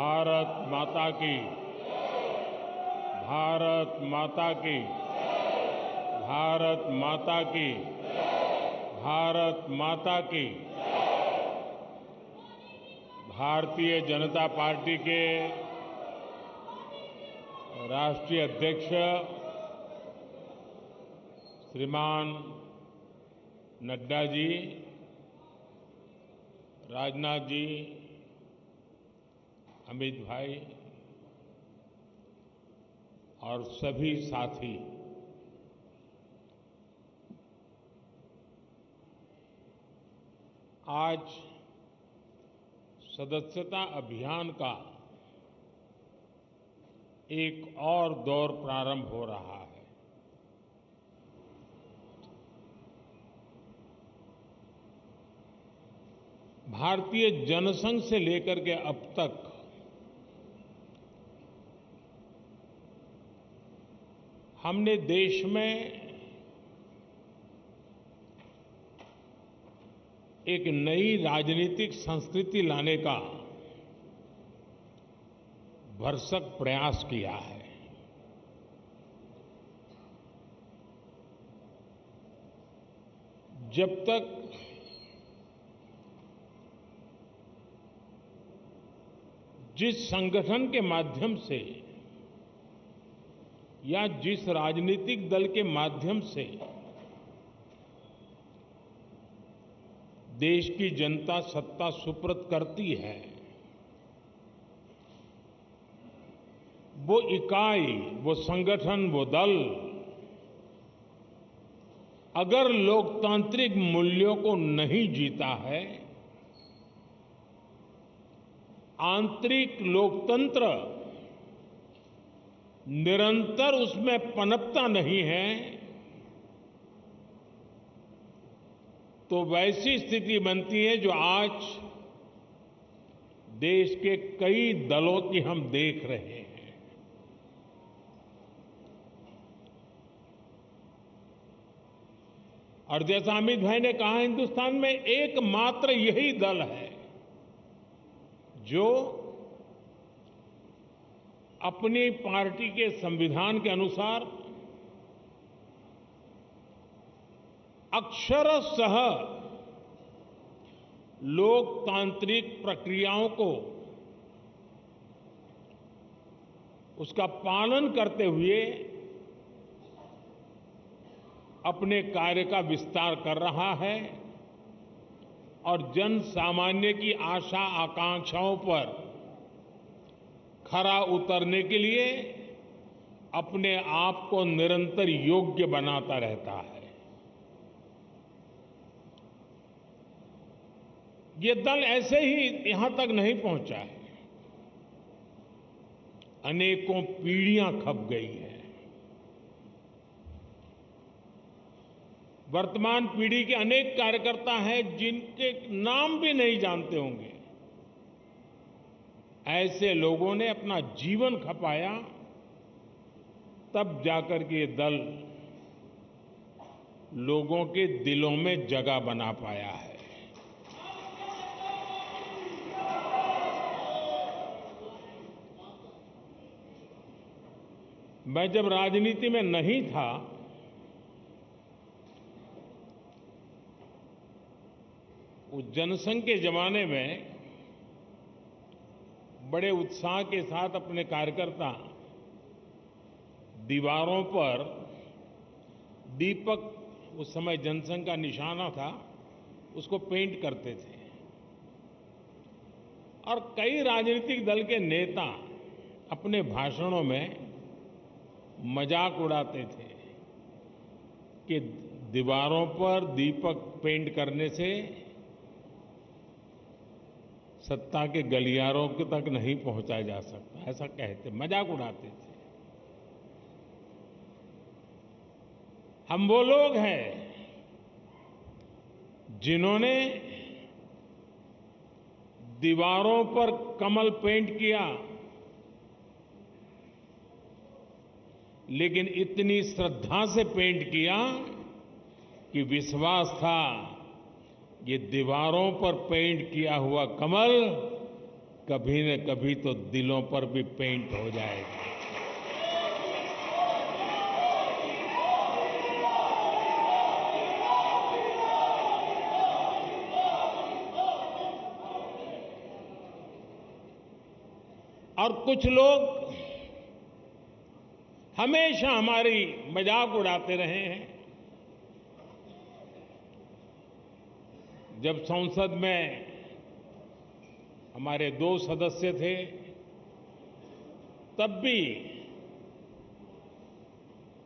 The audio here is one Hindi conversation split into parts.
भारत माता की, भारत माता की, भारत माता की, भारत माता की। भारतीय जनता पार्टी के राष्ट्रीय अध्यक्ष श्रीमान नड्डा जी, राजनाथ जी, अमित भाई और सभी साथी, आज सदस्यता अभियान का एक और दौर प्रारंभ हो रहा है। भारतीय जनसंघ से लेकर के अब तक हमने देश में एक नई राजनीतिक संस्कृति लाने का भरसक प्रयास किया है। जब तक जिस संगठन के माध्यम से या जिस राजनीतिक दल के माध्यम से देश की जनता सत्ता सुपुर्द करती है, वो इकाई, वो संगठन, वो दल अगर लोकतांत्रिक मूल्यों को नहीं जीता है, आंतरिक लोकतंत्र निरंतर उसमें पनपता नहीं है, तो वैसी स्थिति बनती है जो आज देश के कई दलों की हम देख रहे हैं। और जैसा अमित भाई ने कहा, हिंदुस्तान में एकमात्र यही दल है जो अपनी पार्टी के संविधान के अनुसार अक्षरशः लोकतांत्रिक प्रक्रियाओं को उसका पालन करते हुए अपने कार्य का विस्तार कर रहा है और जन सामान्य की आशा आकांक्षाओं पर खरा उतरने के लिए अपने आप को निरंतर योग्य बनाता रहता है। ये दल ऐसे ही यहां तक नहीं पहुंचा है, अनेकों पीढ़ियां खप गई हैं। वर्तमान पीढ़ी के अनेक कार्यकर्ता हैं जिनके नाम भी नहीं जानते होंगे। ऐसे लोगों ने अपना जीवन खपाया, तब जाकर के ये दल लोगों के दिलों में जगह बना पाया है। मैं जब राजनीति में नहीं था, उस जनसंघ के जमाने में बड़े उत्साह के साथ अपने कार्यकर्ता दीवारों पर दीपक, उस समय जनसंघ का निशाना था, उसको पेंट करते थे। और कई राजनीतिक दल के नेता अपने भाषणों में मजाक उड़ाते थे कि दीवारों पर दीपक पेंट करने से सत्ता के गलियारों तक नहीं पहुंचा जा सकता, ऐसा कहते, मजाक उड़ाते थे। हम वो लोग हैं जिन्होंने दीवारों पर कमल पेंट किया, लेकिन इतनी श्रद्धा से पेंट किया कि विश्वास था ये दीवारों पर पेंट किया हुआ कमल कभी न कभी तो दिलों पर भी पेंट हो जाएगा। और कुछ लोग हमेशा हमारी मजाक उड़ाते रहे हैं। जब संसद में हमारे 2 सदस्य थे, तब भी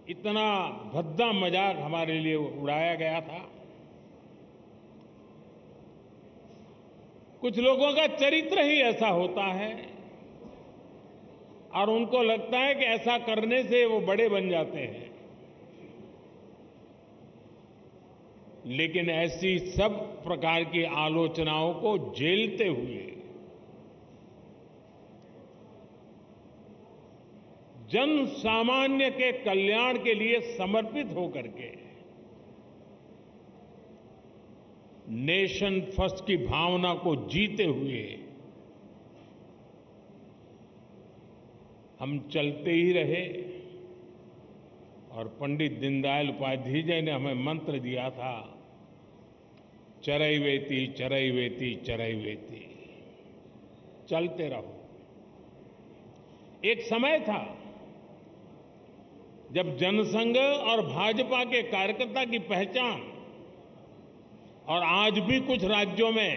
इतना भद्दा मजाक हमारे लिए उड़ाया गया था। कुछ लोगों का चरित्र ही ऐसा होता है और उनको लगता है कि ऐसा करने से वो बड़े बन जाते हैं। लेकिन ऐसी सब प्रकार की आलोचनाओं को झेलते हुए जन सामान्य के कल्याण के लिए समर्पित होकर के नेशन फर्स्ट की भावना को जीते हुए हम चलते ही रहे। और पंडित दीनदयाल उपाध्याय जी ने हमें मंत्र दिया था, चरैवेति चरैवेति चरैवेति, चलते रहो। एक समय था जब जनसंघ और भाजपा के कार्यकर्ता की पहचान, और आज भी कुछ राज्यों में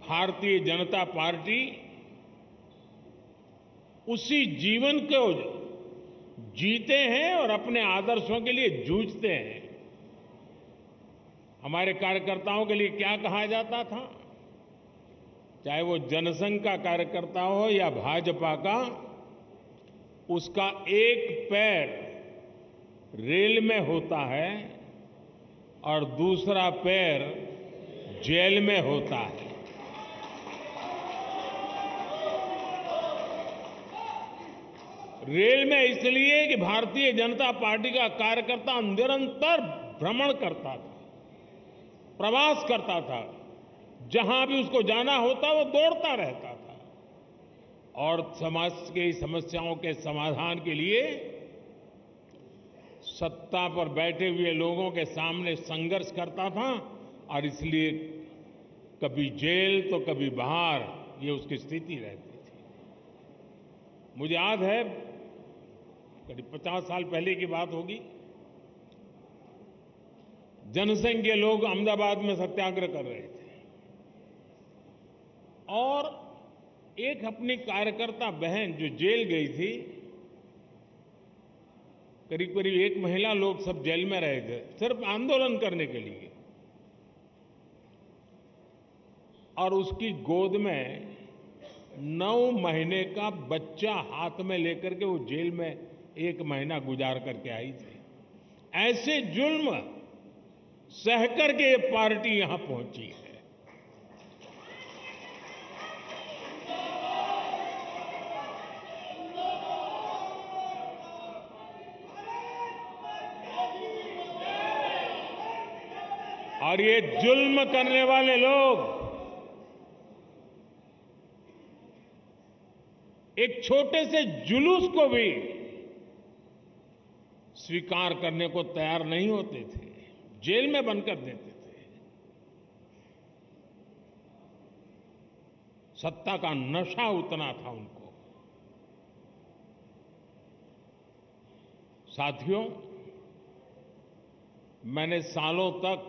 भारतीय जनता पार्टी उसी जीवन को जीते हैं और अपने आदर्शों के लिए जूझते हैं। हमारे कार्यकर्ताओं के लिए क्या कहा जाता था, चाहे वो जनसंघ का कार्यकर्ता हो या भाजपा का, उसका एक पैर रेल में होता है और दूसरा पैर जेल में होता है। रेल में इसलिए कि भारतीय जनता पार्टी का कार्यकर्ता निरंतर भ्रमण करता था, प्रवास करता था, जहां भी उसको जाना होता वो दौड़ता रहता था और समाज की समस्याओं के समाधान के लिए सत्ता पर बैठे हुए लोगों के सामने संघर्ष करता था। और इसलिए कभी जेल तो कभी बाहर, ये उसकी स्थिति रहती थी। मुझे याद है, करीब 50 साल पहले की बात होगी, जनसंघ के लोग अहमदाबाद में सत्याग्रह कर रहे थे और एक अपनी कार्यकर्ता बहन जो जेल गई थी, करीब करीब 1 महीना लोग सब जेल में रहे थे सिर्फ आंदोलन करने के लिए, और उसकी गोद में 9 महीने का बच्चा हाथ में लेकर के वो जेल में 1 महीना गुजार करके आई थी। ऐसे जुल्म सह करके ये पार्टी यहां पहुंची है। और ये जुल्म करने वाले लोग एक छोटे से जुलूस को भी स्वीकार करने को तैयार नहीं होते थे, जेल में बंद कर देते थे। सत्ता का नशा उतना था उनको। साथियों, मैंने सालों तक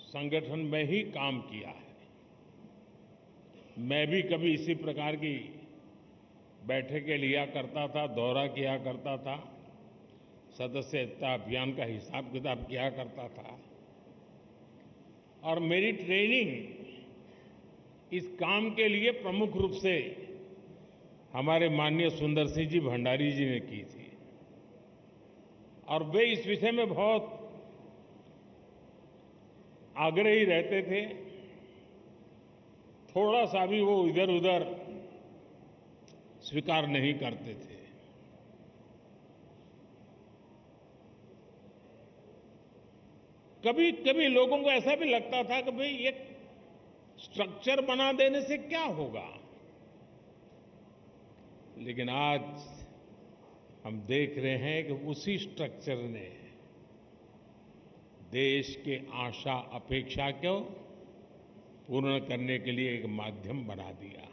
संगठन में ही काम किया है। मैं भी कभी इसी प्रकार की बैठकें लिया करता था, दौरा किया करता था, सदस्यता अभियान का हिसाब किताब किया करता था। और मेरी ट्रेनिंग इस काम के लिए प्रमुख रूप से हमारे माननीय सुंदर सिंह जी भंडारी जी ने की थी और वे इस विषय में बहुत आग्रही रहते थे। थोड़ा सा भी वो इधर उधर स्वीकार नहीं करते थे। कभी कभी लोगों को ऐसा भी लगता था कि भाई ये स्ट्रक्चर बना देने से क्या होगा? लेकिन आज हम देख रहे हैं कि उसी स्ट्रक्चर ने देश के आशा अपेक्षा को पूर्ण करने के लिए एक माध्यम बना दिया।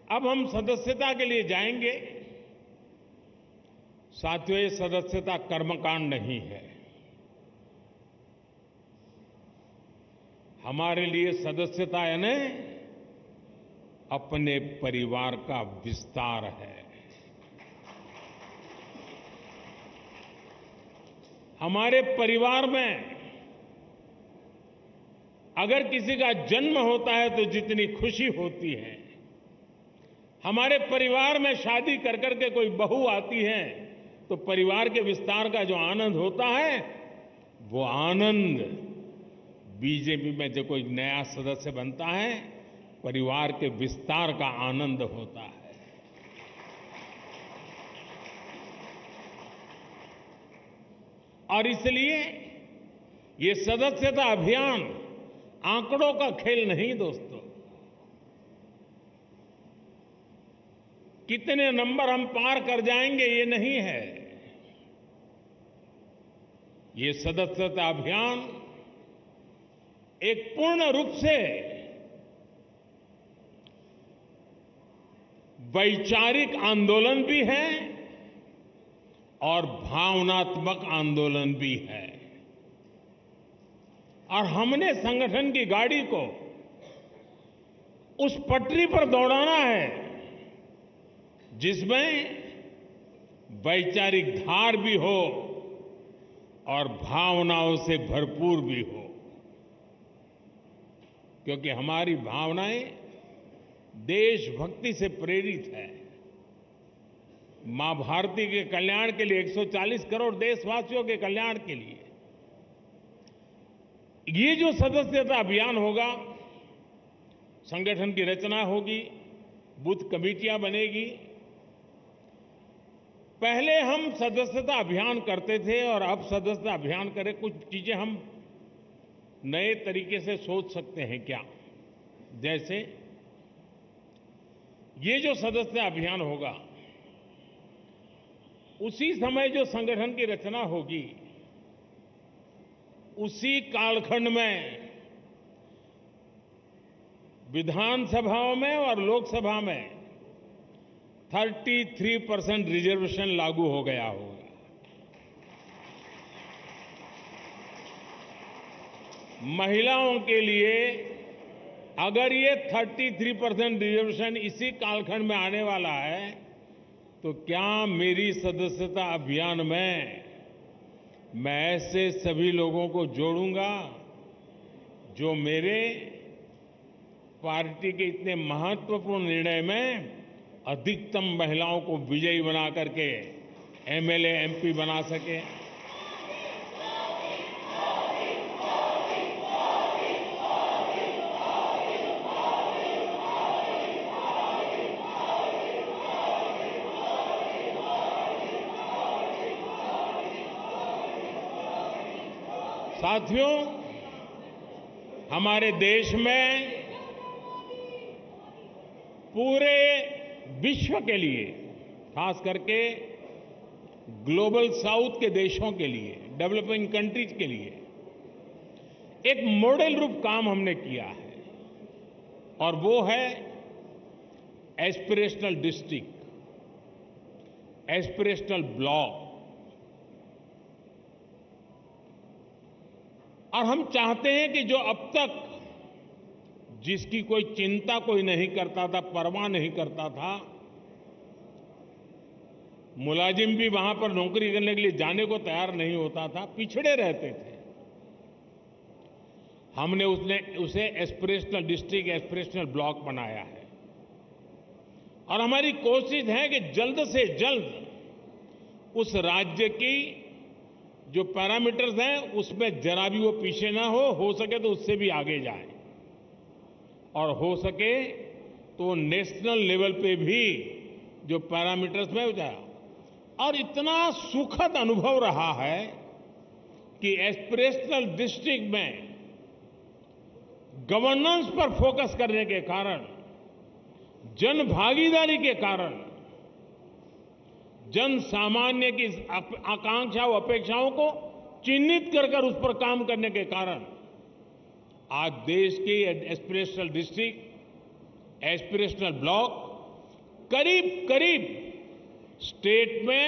अब हम सदस्यता के लिए जाएंगे। साथियों, ये सदस्यता कर्मकांड नहीं है। हमारे लिए सदस्यता यानी अपने परिवार का विस्तार है। हमारे परिवार में अगर किसी का जन्म होता है तो जितनी खुशी होती है, हमारे परिवार में शादी कर करके कोई बहू आती है तो परिवार के विस्तार का जो आनंद होता है, वो आनंद बीजेपी में जो कोई नया सदस्य बनता है, परिवार के विस्तार का आनंद होता है। और इसलिए ये सदस्यता अभियान आंकड़ों का खेल नहीं दोस्तों। कितने नंबर हम पार कर जाएंगे ये नहीं है। ये सदस्यता अभियान एक पूर्ण रूप से वैचारिक आंदोलन भी है और भावनात्मक आंदोलन भी है। और हमने संगठन की गाड़ी को उस पटरी पर दौड़ाना है जिसमें वैचारिक धार भी हो और भावनाओं से भरपूर भी हो, क्योंकि हमारी भावनाएं देशभक्ति से प्रेरित है। मां भारती के कल्याण के लिए, 140 करोड़ देशवासियों के कल्याण के लिए ये जो सदस्यता अभियान होगा, संगठन की रचना होगी, बूथ कमेटियां बनेगी। पहले हम सदस्यता अभियान करते थे और अब सदस्यता अभियान करें। कुछ चीजें हम नए तरीके से सोच सकते हैं क्या? जैसे ये जो सदस्यता अभियान होगा, उसी समय जो संगठन की रचना होगी, उसी कालखंड में विधानसभाओं में और लोकसभा में 33% रिजर्वेशन लागू हो गया होगा। महिलाओं के लिए अगर ये 33% रिजर्वेशन इसी कालखंड में आने वाला है, तो क्या मेरी सदस्यता अभियान में मैं ऐसे सभी लोगों को जोड़ूंगा जो मेरे पार्टी के इतने महत्वपूर्ण निर्णय में अधिकतम महिलाओं को विजयी बना करके एमएलए, एमपी बना सके। साथियों, हमारे देश में पूरे विश्व के लिए, खास करके ग्लोबल साउथ के देशों के लिए, डेवलपिंग कंट्रीज के लिए एक मॉडल रूप काम हमने किया है, और वो है एस्पिरेशनल डिस्ट्रिक्ट, एस्पिरेशनल ब्लॉक। और हम चाहते हैं कि जो अब तक जिसकी कोई चिंता कोई नहीं करता था, परवाह नहीं करता था, मुलाजिम भी वहां पर नौकरी करने के लिए जाने को तैयार नहीं होता था, पिछड़े रहते थे, हमने उसे एस्पिरेशनल डिस्ट्रिक्ट, एस्पिरेशनल ब्लॉक बनाया है। और हमारी कोशिश है कि जल्द से जल्द उस राज्य की जो पैरामीटर्स हैं उसमें जरा भी वो पीछे ना हो सके तो उससे भी आगे जाए, और हो सके तो नेशनल लेवल पे भी जो पैरामीटर्स में हो जाए। और इतना सुखद अनुभव रहा है कि एस्पिरेशनल डिस्ट्रिक्ट में गवर्नेंस पर फोकस करने के कारण, जन भागीदारी के कारण, जन सामान्य की आकांक्षाओं अपेक्षाओं को चिन्हित कर उस पर काम करने के कारण आज देश के एस्पिरेशनल डिस्ट्रिक्ट, एस्पिरेशनल ब्लॉक करीब करीब स्टेट में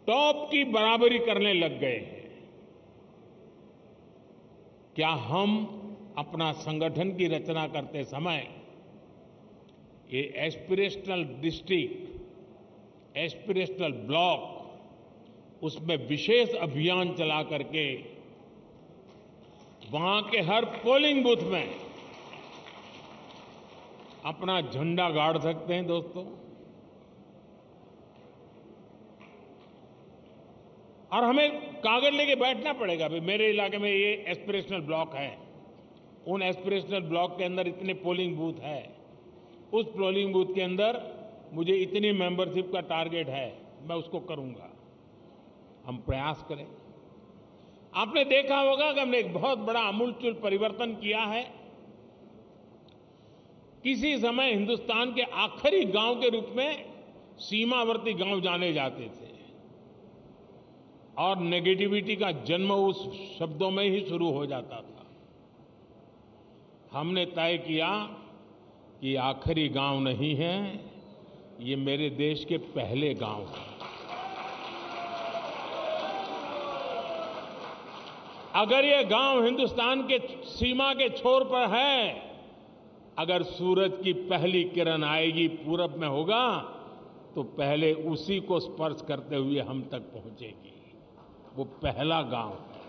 टॉप की बराबरी करने लग गए हैं। क्या हम अपना संगठन की रचना करते समय ये एस्पिरेशनल डिस्ट्रिक्ट, एस्पिरेशनल ब्लॉक, उसमें विशेष अभियान चला करके वहां के हर पोलिंग बूथ में अपना झंडा गाड़ सकते हैं दोस्तों? और हमें कागज लेके बैठना पड़ेगा, भाई मेरे इलाके में ये एस्पिरेशनल ब्लॉक है, उन एस्पिरेशनल ब्लॉक के अंदर इतने पोलिंग बूथ है, उस पोलिंग बूथ के अंदर मुझे इतनी मेंबरशिप का टारगेट है, मैं उसको करूंगा। हम प्रयास करें। आपने देखा होगा कि हमने एक बहुत बड़ा आमूलचूल परिवर्तन किया है। किसी समय हिंदुस्तान के आखिरी गांव के रूप में सीमावर्ती गांव जाने जाते थे और नेगेटिविटी का जन्म उस शब्दों में ही शुरू हो जाता था। हमने तय किया कि आखिरी गांव नहीं है, ये मेरे देश के पहले गांव हैं। अगर ये गांव हिंदुस्तान के सीमा के छोर पर है, अगर सूरज की पहली किरण आएगी पूरब में होगा तो पहले उसी को स्पर्श करते हुए हम तक पहुंचेगी। वो पहला गांव है।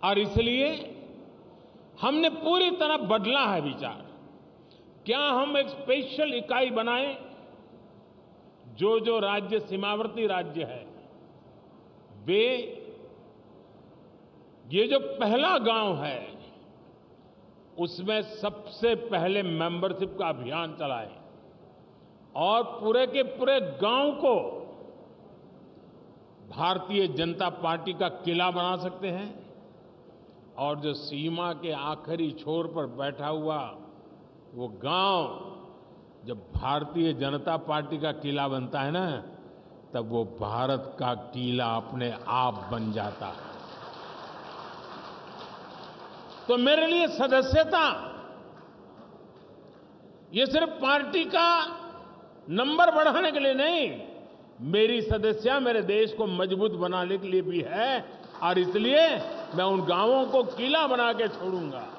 और इसलिए हमने पूरी तरह बदला है विचार। क्या हम एक स्पेशल इकाई बनाएं? जो राज्य सीमावर्ती राज्य है वे ये जो पहला गांव है उसमें सबसे पहले मेंबरशिप का अभियान चलाएं और पूरे के पूरे गांव को भारतीय जनता पार्टी का किला बना सकते हैं। और जो सीमा के आखिरी छोर पर बैठा हुआ वो गांव जब भारतीय जनता पार्टी का किला बनता है ना, तब वो भारत का किला अपने आप बन जाता है। तो मेरे लिए सदस्यता ये सिर्फ पार्टी का नंबर बढ़ाने के लिए नहीं, मेरी सदस्यता मेरे देश को मजबूत बनाने के लिए भी है। और इसलिए मैं उन गांवों को किला बना के छोड़ूंगा।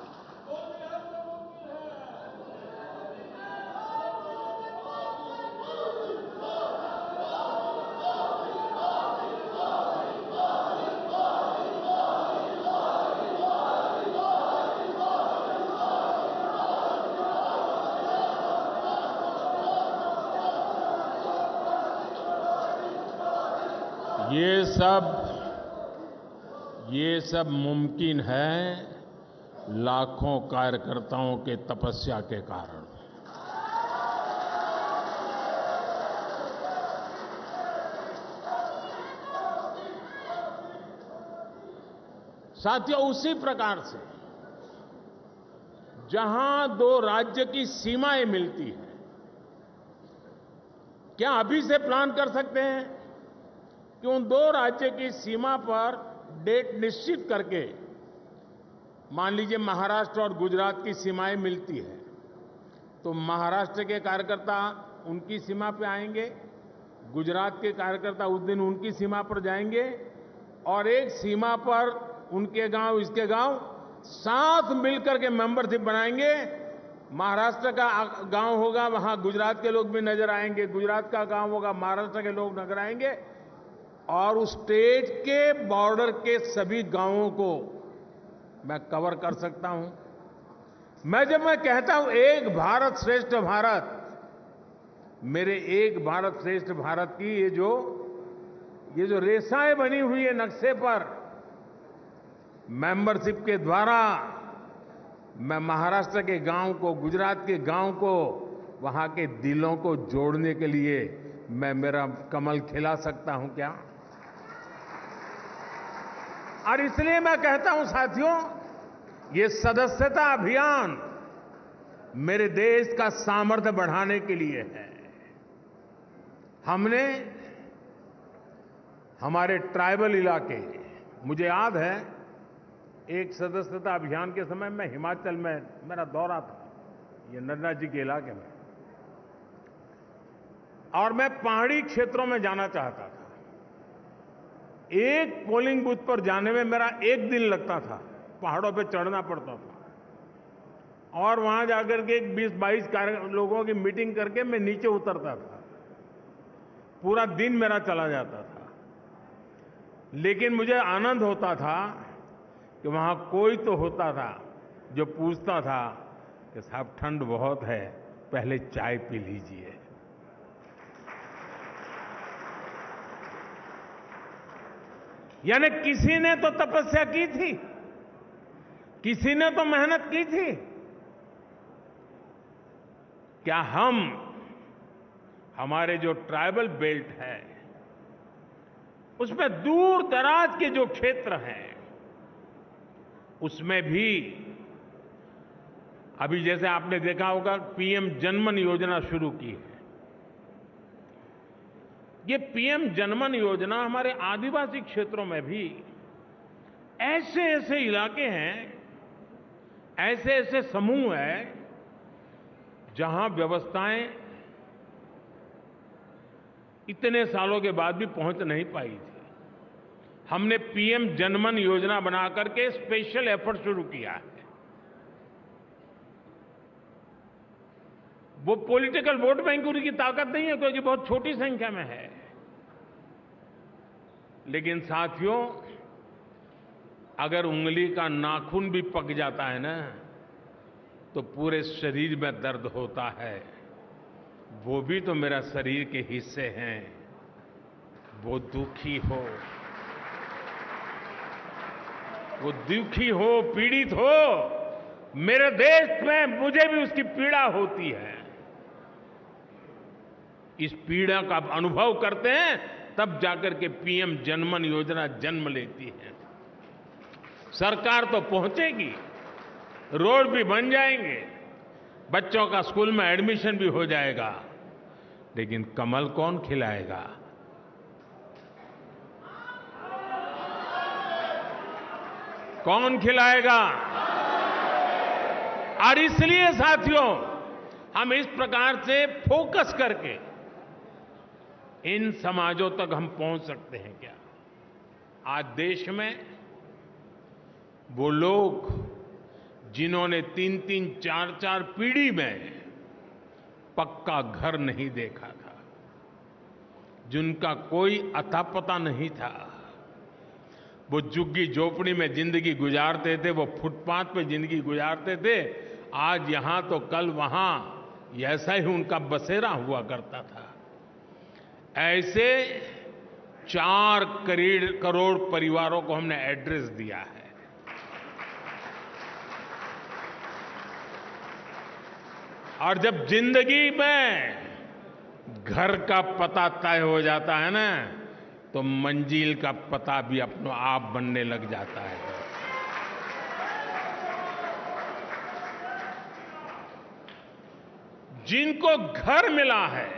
ये सब मुमकिन है लाखों कार्यकर्ताओं के तपस्या के कारण। साथियों, उसी प्रकार से जहां दो राज्य की सीमाएं मिलती हैं, क्या अभी से प्लान कर सकते हैं कि उन दो राज्य की सीमा पर डेट निश्चित करके, मान लीजिए महाराष्ट्र और गुजरात की सीमाएं मिलती है, तो महाराष्ट्र के कार्यकर्ता उनकी सीमा पे आएंगे, गुजरात के कार्यकर्ता उस दिन उनकी सीमा पर जाएंगे और एक सीमा पर उनके गांव इसके गांव साथ मिलकर के मेंबरशिप बनाएंगे। महाराष्ट्र का गांव होगा, वहां गुजरात के लोग भी नजर आएंगे, गुजरात का गांव होगा, महाराष्ट्र के लोग नजर आएंगे और उस स्टेट के बॉर्डर के सभी गांवों को मैं कवर कर सकता हूं। जब मैं कहता हूं एक भारत श्रेष्ठ भारत, मेरे एक भारत श्रेष्ठ भारत की ये जो रेखाएं बनी हुई है नक्शे पर, मेंबरशिप के द्वारा मैं महाराष्ट्र के गांव को, गुजरात के गांव को, वहां के दिलों को जोड़ने के लिए मैं मेरा कमल खिला सकता हूं क्या? और इसलिए मैं कहता हूं साथियों, ये सदस्यता अभियान मेरे देश का सामर्थ्य बढ़ाने के लिए है। हमने हमारे ट्राइबल इलाके, मुझे याद है एक सदस्यता अभियान के समय मैं हिमाचल में मेरा दौरा था, ये नन्दा जी के इलाके में, और मैं पहाड़ी क्षेत्रों में जाना चाहता था। एक पोलिंग बूथ पर जाने में मेरा एक दिन लगता था, पहाड़ों पे चढ़ना पड़ता था, और वहां जाकर के 20-22 लोगों की मीटिंग करके मैं नीचे उतरता था। पूरा दिन मेरा चला जाता था, लेकिन मुझे आनंद होता था कि वहां कोई तो होता था जो पूछता था कि साहब ठंड बहुत है, पहले चाय पी लीजिए। यानी किसी ने तो तपस्या की थी, किसी ने तो मेहनत की थी। क्या हम, हमारे जो ट्राइबल बेल्ट है उसमें दूर दराज के जो क्षेत्र हैं उसमें भी अभी जैसे आपने देखा होगा पीएम जनमन योजना शुरू की है। ये पीएम जनमन योजना हमारे आदिवासी क्षेत्रों में भी ऐसे ऐसे इलाके हैं, ऐसे ऐसे समूह हैं जहां व्यवस्थाएं इतने सालों के बाद भी पहुंच नहीं पाई थी। हमने पीएम जनमन योजना बना करके स्पेशल एफर्ट शुरू किया है। वो पॉलिटिकल वोट बैंक की ताकत नहीं है, क्योंकि बहुत छोटी संख्या में है, लेकिन साथियों अगर उंगली का नाखून भी पक जाता है ना तो पूरे शरीर में दर्द होता है। वो भी तो मेरा शरीर के हिस्से हैं। वो दुखी हो, वो दुखी हो, पीड़ित हो, मेरे देश में मुझे भी उसकी पीड़ा होती है। इस पीड़ा का अनुभव करते हैं तब जाकर के पीएम जनमन योजना जन्म लेती है। सरकार तो पहुंचेगी, रोड भी बन जाएंगे, बच्चों का स्कूल में एडमिशन भी हो जाएगा, लेकिन कमल कौन खिलाएगा? कौन खिलाएगा? और इसलिए साथियों हम इस प्रकार से फोकस करके इन समाजों तक हम पहुंच सकते हैं क्या? आज देश में वो लोग जिन्होंने 3-3, 4-4 पीढ़ी में पक्का घर नहीं देखा था, जिनका कोई अता पता नहीं था, वो झुग्गी झोपड़ी में जिंदगी गुजारते थे, वो फुटपाथ पे जिंदगी गुजारते थे, आज यहां तो कल वहां, ऐसा ही उनका बसेरा हुआ करता था। ऐसे 4 करोड़ परिवारों को हमने एड्रेस दिया है। और जब जिंदगी में घर का पता तय हो जाता है ना, तो मंजिल का पता भी अपने आप बनने लग जाता है। जिनको घर मिला है,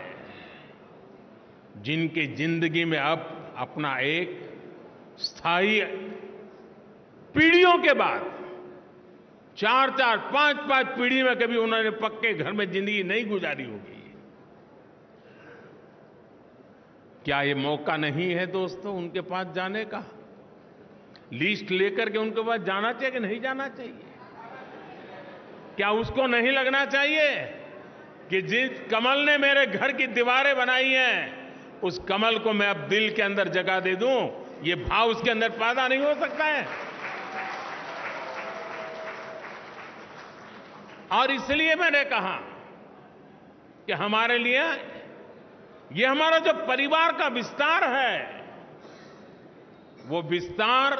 जिनकी जिंदगी में अब अपना एक स्थायी, पीढ़ियों के बाद 4-4, 5-5 पीढ़ी में कभी उन्होंने पक्के घर में जिंदगी नहीं गुजारी होगी, क्या ये मौका नहीं है दोस्तों उनके पास जाने का? लिस्ट लेकर के उनके पास जाना चाहिए कि नहीं जाना चाहिए? क्या उसको नहीं लगना चाहिए कि जिस कमल ने मेरे घर की दीवारें बनाई हैं, उस कमल को मैं अब दिल के अंदर जगह दे दूं? ये भाव उसके अंदर पैदा नहीं हो सकता है? और इसलिए मैंने कहा कि हमारे लिए ये हमारा जो परिवार का विस्तार है, वो विस्तार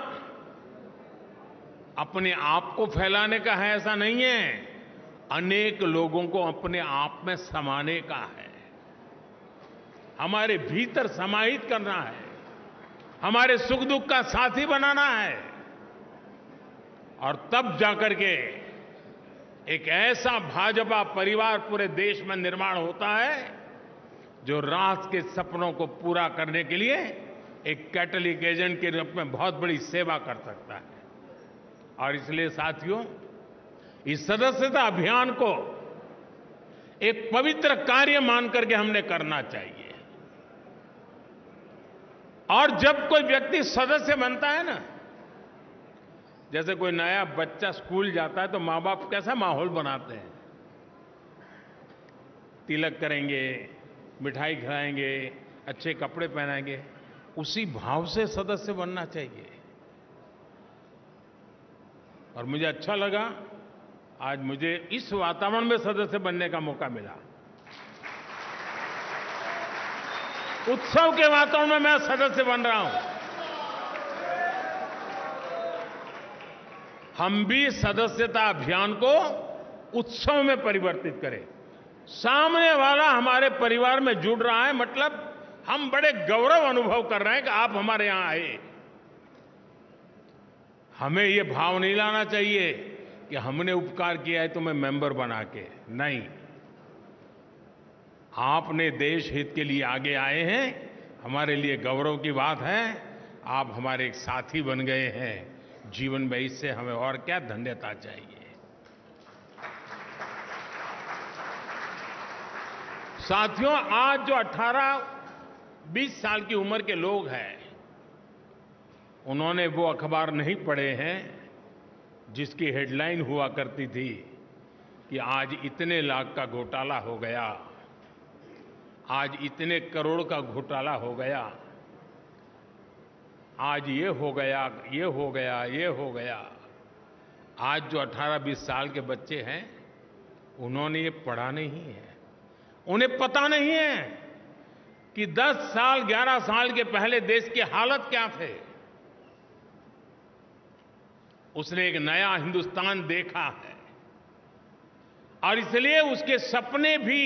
अपने आप को फैलाने का है ऐसा नहीं है, अनेक लोगों को अपने आप में समाने का है। हमारे भीतर समाहित करना है, हमारे सुख दुख का साथी बनाना है, और तब जाकर के एक ऐसा भाजपा परिवार पूरे देश में निर्माण होता है जो राष्ट्र के सपनों को पूरा करने के लिए एक कैटलिक एजेंट के रूप में बहुत बड़ी सेवा कर सकता है। और इसलिए साथियों, इस सदस्यता अभियान को एक पवित्र कार्य मान करके हमने करना चाहिए। और जब कोई व्यक्ति सदस्य बनता है ना, जैसे कोई नया बच्चा स्कूल जाता है तो माँ बाप कैसा माहौल बनाते हैं, तिलक करेंगे, मिठाई खिलाएंगे, अच्छे कपड़े पहनाएंगे, उसी भाव से सदस्य बनना चाहिए। और मुझे अच्छा लगा, आज मुझे इस वातावरण में सदस्य बनने का मौका मिला। उत्सव के वातावरण में मैं सदस्य बन रहा हूं। हम भी सदस्यता अभियान को उत्सव में परिवर्तित करें। सामने वाला हमारे परिवार में जुड़ रहा है, मतलब हम बड़े गौरव अनुभव कर रहे हैं कि आप हमारे यहां आए। हमें ये भाव नहीं लाना चाहिए कि हमने उपकार किया है तुम्हें मेंबर बना के, नहीं। आपने देश हित के लिए आगे आए हैं, हमारे लिए गौरव की बात है। आप हमारे एक साथी बन गए हैं जीवन में, इससे हमें और क्या धन्यता चाहिए। साथियों, आज जो 18-20 साल की उम्र के लोग हैं, उन्होंने वो अखबार नहीं पढ़े हैं जिसकी हेडलाइन हुआ करती थी कि आज इतने लाख का घोटाला हो गया, आज इतने करोड़ का घोटाला हो गया, आज ये हो गया, ये हो गया, ये हो गया। आज जो 18-20 साल के बच्चे हैं, उन्होंने ये पढ़ा नहीं है। उन्हें पता नहीं है कि 10 साल 11 साल के पहले देश की हालत क्या थे। उसने एक नया हिंदुस्तान देखा है और इसलिए उसके सपने भी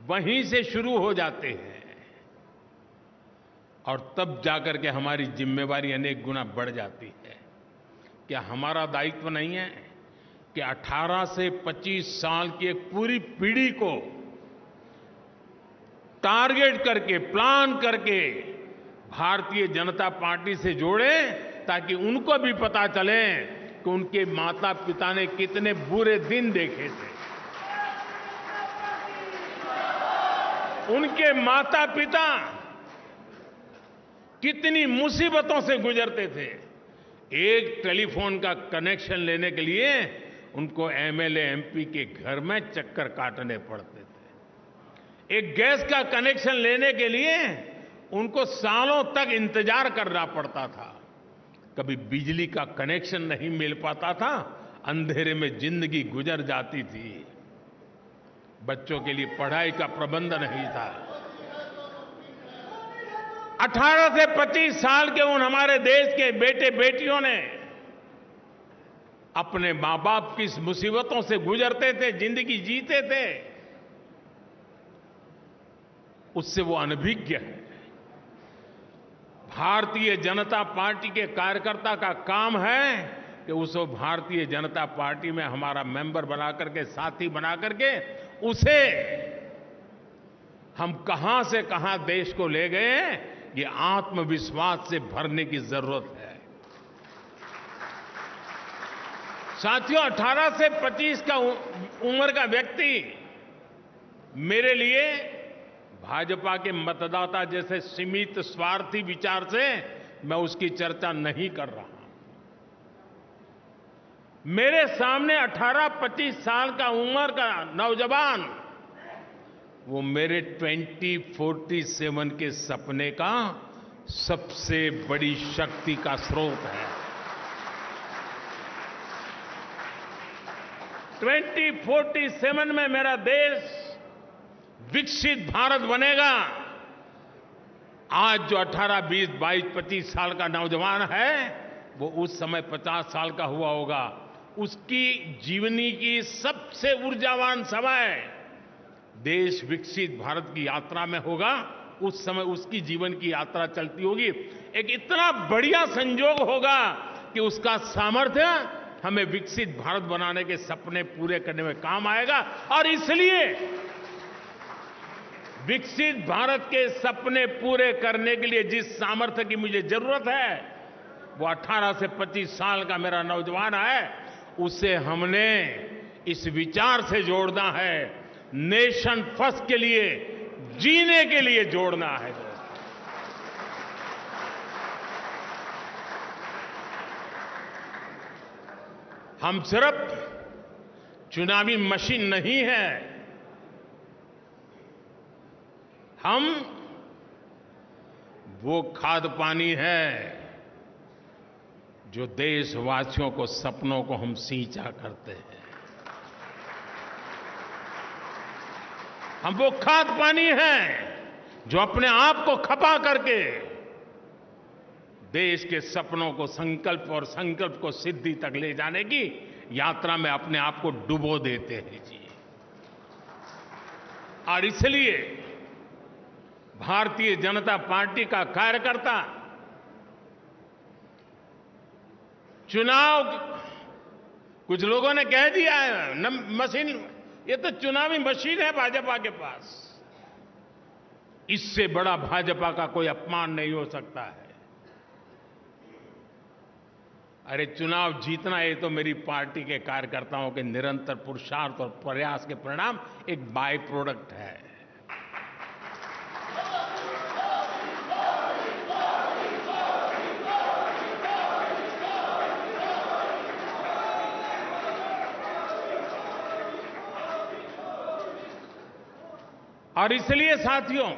वहीं से शुरू हो जाते हैं, और तब जाकर के हमारी जिम्मेवारी अनेक गुना बढ़ जाती है। क्या हमारा दायित्व नहीं है कि 18 से 25 साल की एक पूरी पीढ़ी को टारगेट करके, प्लान करके भारतीय जनता पार्टी से जोड़ें, ताकि उनको भी पता चले कि उनके माता पिता ने कितने बुरे दिन देखे थे, उनके माता पिता कितनी मुसीबतों से गुजरते थे। एक टेलीफोन का कनेक्शन लेने के लिए उनको एमएलए एमपी के घर में चक्कर काटने पड़ते थे। एक गैस का कनेक्शन लेने के लिए उनको सालों तक इंतजार करना पड़ता था। कभी बिजली का कनेक्शन नहीं मिल पाता था, अंधेरे में जिंदगी गुजर जाती थी। बच्चों के लिए पढ़ाई का प्रबंध नहीं था। 18 से 25 साल के उन हमारे देश के बेटे बेटियों ने अपने मां बाप की मुसीबतों से गुजरते थे, जिंदगी जीते थे, उससे वो अनभिज्ञ है। भारतीय जनता पार्टी के कार्यकर्ता का काम है कि उसको भारतीय जनता पार्टी में हमारा मेंबर बना करके, साथी बना करके, उसे हम कहां से कहां देश को ले गए, ये आत्मविश्वास से भरने की जरूरत है। साथियों, 18 से 25 का उम्र का व्यक्ति मेरे लिए भाजपा के मतदाता जैसे सीमित स्वार्थी विचार से मैं उसकी चर्चा नहीं कर रहा। मेरे सामने 18-25 साल का उम्र का नौजवान, वो मेरे 2047 के सपने का सबसे बड़ी शक्ति का स्रोत है। 2047 में मेरा देश विकसित भारत बनेगा। आज जो 18, 20, 22, 25 साल का नौजवान है, वो उस समय 50 साल का हुआ होगा। उसकी जीवनी की सबसे ऊर्जावान समय देश विकसित भारत की यात्रा में होगा, उस समय उसकी जीवन की यात्रा चलती होगी, एक इतना बढ़िया संयोग होगा कि उसका सामर्थ्य हमें विकसित भारत बनाने के सपने पूरे करने में काम आएगा। और इसलिए विकसित भारत के सपने पूरे करने के लिए जिस सामर्थ्य की मुझे जरूरत है, वो 18 से 25 साल का मेरा नौजवान है, उसे हमने इस विचार से जोड़ना है, नेशन फर्स्ट के लिए, जीने के लिए जोड़ना है। हम सिर्फ चुनावी मशीन नहीं है, हम वो खाद पानी है जो देशवासियों को सपनों को हम सींचा करते हैं। हम वो खाद पानी हैं जो अपने आप को खपा करके देश के सपनों को संकल्प और संकल्प को सिद्धि तक ले जाने की यात्रा में अपने आप को डुबो देते हैं जी। और इसलिए भारतीय जनता पार्टी का कार्यकर्ता चुनाव, कुछ लोगों ने कह दिया है मशीन, ये तो चुनावी मशीन है भाजपा के पास। इससे बड़ा भाजपा का कोई अपमान नहीं हो सकता है। अरे चुनाव जीतना ये तो मेरी पार्टी के कार्यकर्ताओं के निरंतर पुरुषार्थ और प्रयास के परिणाम एक बाय प्रोडक्ट है। और इसलिए साथियों,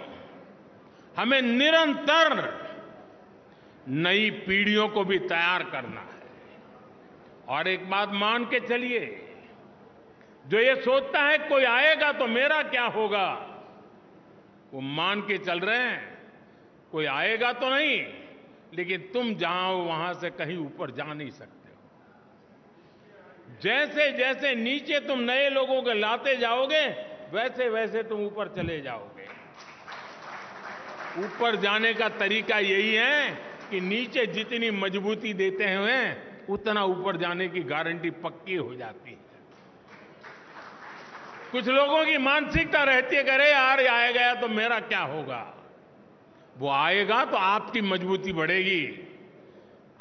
हमें निरंतर नई पीढ़ियों को भी तैयार करना है। और एक बात मान के चलिए, जो ये सोचता है कोई आएगा तो मेरा क्या होगा, वो मान के चल रहे हैं कोई आएगा तो नहीं, लेकिन तुम जाओ वहां से कहीं ऊपर जा नहीं सकते हो। जैसे जैसे नीचे तुम नए लोगों को लाते जाओगे, वैसे वैसे तुम ऊपर चले जाओगे। ऊपर जाने का तरीका यही है कि नीचे जितनी मजबूती देते हुए उतना ऊपर जाने की गारंटी पक्की हो जाती है। कुछ लोगों की मानसिकता रहती है कि अरे यार आया गया तो मेरा क्या होगा। वो आएगा तो आपकी मजबूती बढ़ेगी,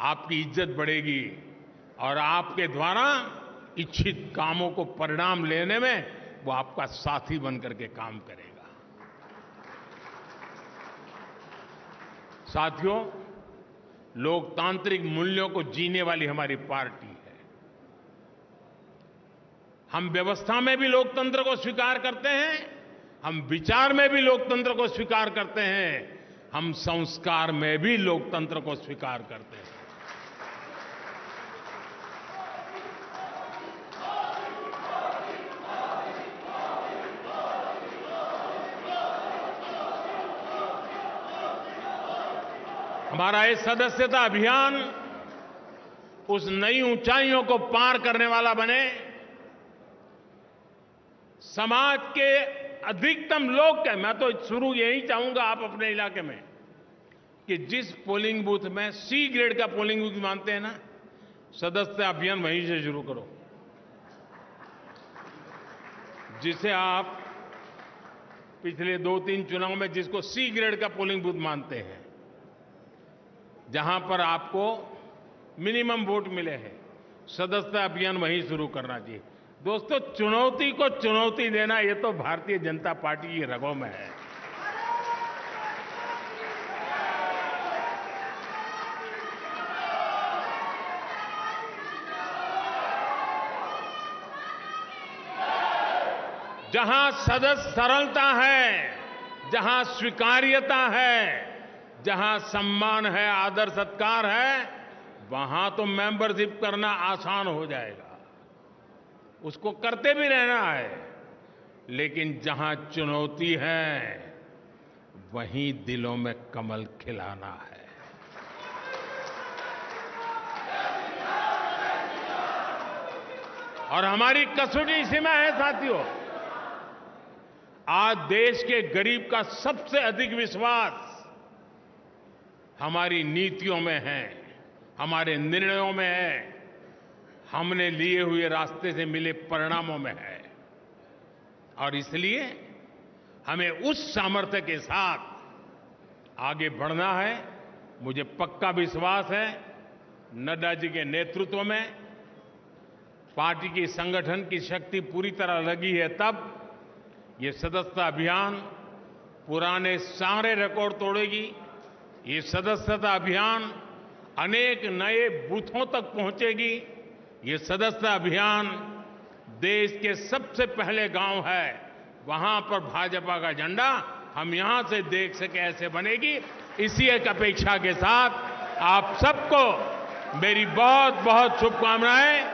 आपकी इज्जत बढ़ेगी और आपके द्वारा इच्छित कामों को परिणाम लेने में वो आपका साथी बनकर के काम करेगा। साथियों, लोकतांत्रिक मूल्यों को जीने वाली हमारी पार्टी है। हम व्यवस्था में भी लोकतंत्र को स्वीकार करते हैं, हम विचार में भी लोकतंत्र को स्वीकार करते हैं, हम संस्कार में भी लोकतंत्र को स्वीकार करते हैं। हमारा ये सदस्यता अभियान उस नई ऊंचाइयों को पार करने वाला बने, समाज के अधिकतम लोग के, मैं तो शुरू यही चाहूंगा आप अपने इलाके में कि जिस पोलिंग बूथ में सी ग्रेड का पोलिंग बूथ मानते हैं ना, सदस्यता अभियान वहीं से शुरू करो। जिसे आप पिछले 2-3 चुनाव में जिसको सी ग्रेड का पोलिंग बूथ मानते हैं, जहां पर आपको मिनिमम वोट मिले हैं, सदस्यता अभियान वहीं शुरू करना चाहिए। दोस्तों, चुनौती को चुनौती देना ये तो भारतीय जनता पार्टी की रगों में है। जहां सदस्य सरलता है, जहां स्वीकार्यता है, जहां सम्मान है, आदर सत्कार है, वहां तो मेंबरशिप करना आसान हो जाएगा, उसको करते भी रहना है। लेकिन जहां चुनौती है, वहीं दिलों में कमल खिलाना है। और हमारी कसौटी इसी में है साथियों। आज देश के गरीब का सबसे अधिक विश्वास हमारी नीतियों में है, हमारे निर्णयों में है, हमने लिए हुए रास्ते से मिले परिणामों में है। और इसलिए हमें उस सामर्थ्य के साथ आगे बढ़ना है। मुझे पक्का विश्वास है नड्डा जी के नेतृत्व में पार्टी की संगठन की शक्ति पूरी तरह लगी है, तब ये सदस्यता अभियान पुराने सारे रिकॉर्ड तोड़ेगी। ये सदस्यता अभियान अनेक नए बूथों तक पहुंचेगी। ये सदस्यता अभियान देश के सबसे पहले गांव है, वहां पर भाजपा का झंडा हम यहां से देख सके ऐसे बनेगी। इसी एक अपेक्षा के साथ आप सबको मेरी बहुत बहुत शुभकामनाएं।